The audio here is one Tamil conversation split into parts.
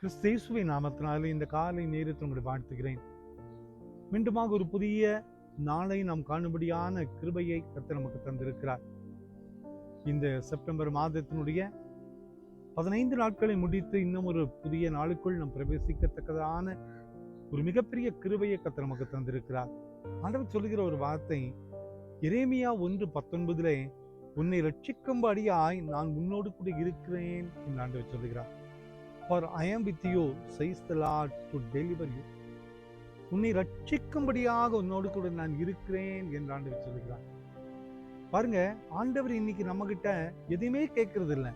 கிறிஸ்து இயேசுவின் நாமத்தினாலே இந்த காலை நேரத்தில் உங்களை வாழ்த்துகிறேன். மீண்டுமாக ஒரு புதிய நாளை நாம் காணும்படியான கிருபையை கர்த்தர் நமக்கு தந்திருக்கிறார். இந்த செப்டம்பர் மாதத்தினுடைய 15 நாட்களை முடித்து இன்னும் ஒரு புதிய நாளுக்குள் நாம் பிரவேசிக்கத்தக்கதான ஒரு மிகப்பெரிய கிருபையை கர்த்தர் நமக்கு தந்திருக்கிறார். ஆண்டவர் சொல்லுகிற ஒரு வார்த்தை எரேமியா 1:19 உன்னை ரட்சிக்கும்படியாய் நான் உன்னோடு கூட இருக்கிறேன் என்று ஆண்டவர் சொல்லுகிறார். For I am with you, says the Lord, to deliver you. உன்னை ரட்சிக்கும்படியாக உன்னோடு கூட நான் இருக்கிறேன் என்று ஆண்டவர் சொல்லுகிறார். பாருங்க, ஆண்டவர் இன்னைக்கு நம்ம கிட்ட எதுவுமே கேட்கறது இல்லை,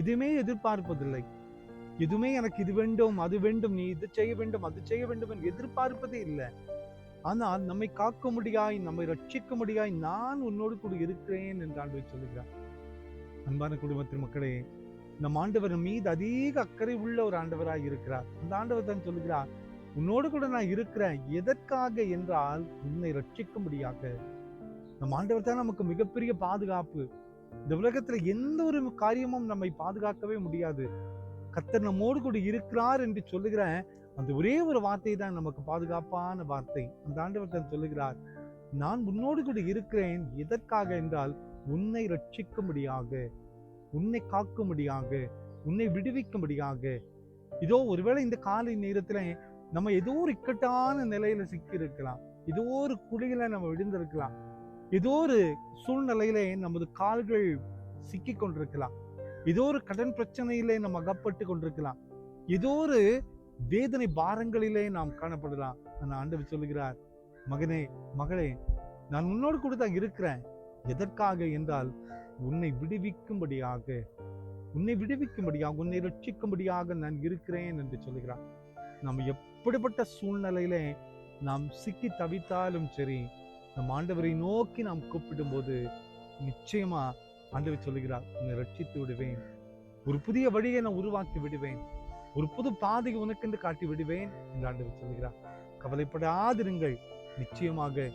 எதுவுமே எதிர்பார்ப்பதில்லை. எதுவுமே எனக்கு இது வேண்டும் அது வேண்டும், நீ இது செய்ய வேண்டும் அது செய்ய வேண்டும் என்று எதிர்பார்ப்பதே இல்லை. ஆனால் நம்மை காக்க முடியாய், நம்மை ரட்சிக்க முடியாய் நான் உன்னோடு கூட இருக்கிறேன் என்று ஆண்டவர் சொல்லுகிறார். அன்பான குடும்பத்தின் மக்களே, நம் ஆண்டவர் மீது அதிக அக்கறை உள்ள ஒரு ஆண்டவராய் இருக்கிறார். அந்த ஆண்டவர் தான் சொல்லுகிறார், உன்னோடு கூட நான் இருக்கிறேன். எதற்காக என்றால் உன்னை ரட்சிக்கும்படியாக. நம் ஆண்டவர் தான் நமக்கு மிகப்பெரிய பாதுகாப்பு. இந்த உலகத்துல எந்த ஒரு காரியமும் நம்மை பாதுகாக்கவே முடியாது. கர்த்தர் நம்மோடு கூட இருக்கிறார் என்று சொல்லுகிற அந்த ஒரே ஒரு வார்த்தை தான் நமக்கு பாதுகாப்பான வார்த்தை. அந்த ஆண்டவர் தான் சொல்லுகிறார், நான் உன்னோடு கூட இருக்கிறேன். எதற்காக என்றால் உன்னை ரட்சிக்கும்படியாக, உன்னை காக்கும்படியாக, உன்னை விடுவிக்கும்படியாக. இதோ ஒருவேளை இந்த காலை நேரத்துல நம்ம ஏதோ ஒரு இக்கட்டான நிலையில சிக்கி இருக்கலாம், ஏதோ ஒரு குழியில நம்ம விழுந்திருக்கலாம், ஏதோ ஒரு சூழ்நிலையில நமது கால்கள் சிக்கி கொண்டிருக்கலாம், ஏதோ ஒரு கடன் பிரச்சனையிலே நம்ம அகப்பட்டு கொண்டிருக்கலாம், ஏதோ ஒரு வேதனை பாரங்களிலே நாம் காணப்படலாம். ஆனா ஆண்டவர் சொல்லுகிறார், மகனே மகளே, நான் உன்னோடு கூட தான் இருக்கிறேன். எதற்காக என்றால் உன்னை விடுவிக்கும்படியாக, உன்னை விடுவிக்கும்படியாக, உன்னை ரட்சிக்கும்படியாக நான் இருக்கிறேன் என்று சொல்லுகிறார். நம்ம எப்படிப்பட்ட சூழ்நிலையில நாம் சிக்கி தவித்தாலும் சரி, நம் ஆண்டவரை நோக்கி நாம் கூப்பிடும் போது நிச்சயமா ஆண்டவர் சொல்லுகிறார், உன்னை ரட்சித்து விடுவேன், ஒரு புதிய வழியை நான் உருவாக்கி விடுவேன், ஒரு புது பாதையை உனக்கென்று காட்டி விடுவேன் என்று ஆண்டவர் சொல்லுகிறார். கவலைப்படாதிருங்கள், நிச்சயமாக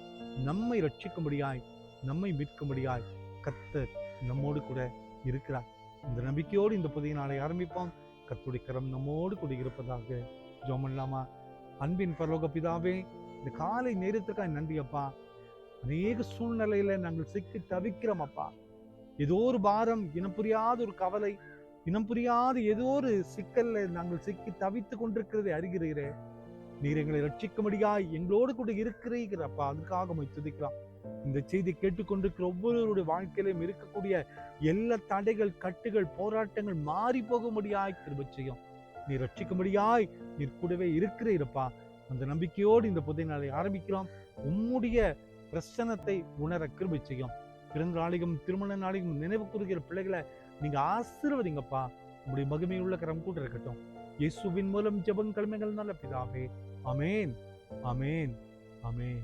நம்மை ரட்சிக்கும்படியாய், நம்மை மீட்கும்படியாய் கர்த்தர் நம்மோடு கூட இருக்கிறார். இந்த நம்பிக்கையோடு இந்த புதிய நாளை ஆரம்பிப்போம். கர்த்தருடைய கரம் நம்மோடு கூட இருப்பதாக. ஜெபம் பண்ணலாமா? அன்பின் பரலோக பிதாவே, இந்த காலை நேரத்துக்காக நன்றி அப்பா. அநேக சூழ்நிலையில நாங்கள் சிக்கி தவிக்கிறோம் அப்பா. ஏதோ ஒரு பாரம், இனம் புரியாத ஒரு கவலை, இனம் புரியாத ஏதோ ஒரு சிக்கல்ல நாங்கள் சிக்கி தவித்து கொண்டிருக்கிறதை அறிகிறீரே. நீர் எங்களை ரட்சிக்கும்படியாய் எங்களோடு கூட இருக்கிறீரப்பா. அதுக்காக துதிக்கலாம். இந்த செய்தி கேட்டுக்கொண்டிருக்கிற ஒவ்வொருவருடைய வாழ்க்கையிலும் இருக்கக்கூடிய எல்லா தடைகள், கட்டுகள், போராட்டங்கள் மாறி போகும்படியாய் கிருபை செய்யும். நீர் ரட்சிக்கும்படியாய் நீர் கூடவே இருக்கிறீரப்பா. அந்த நம்பிக்கையோடு இந்த புதிய நாளை ஆரம்பிக்கிறோம். உம்முடைய பிரசன்னத்தை உணர கிருபை செய்யும். பிறந்த நாளையும் திருமண நாளையும் நினைவு கூறுகிற பிள்ளைகளை நீங்க ஆசீர்வதிங்கப்பா. உங்களுடைய மகிமையுள்ள கரம் கூட இருக்கட்டும். இயேசுவின் மூலம் ஜெபம் கல்மைகள் நல்ல பிதாவே. ஆமேன், ஆமேன், ஆமேன்.